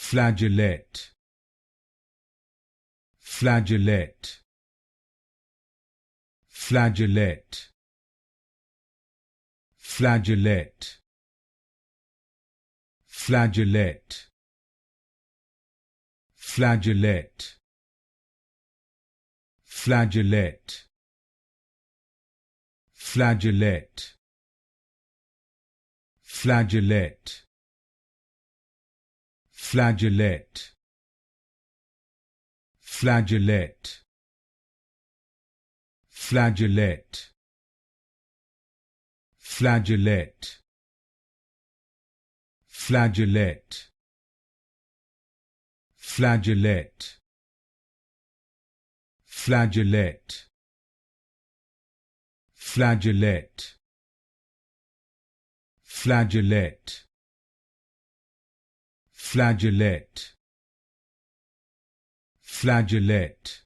Flageolet, flageolet, flageolet, flageolet, flageolet, flageolet, flageolet, flageolet, flageolet, flageolet, flageolet, flageolet, flageolet, flageolet, flageolet, flageolet, flageolet, flageolet, flageolet, flageolet,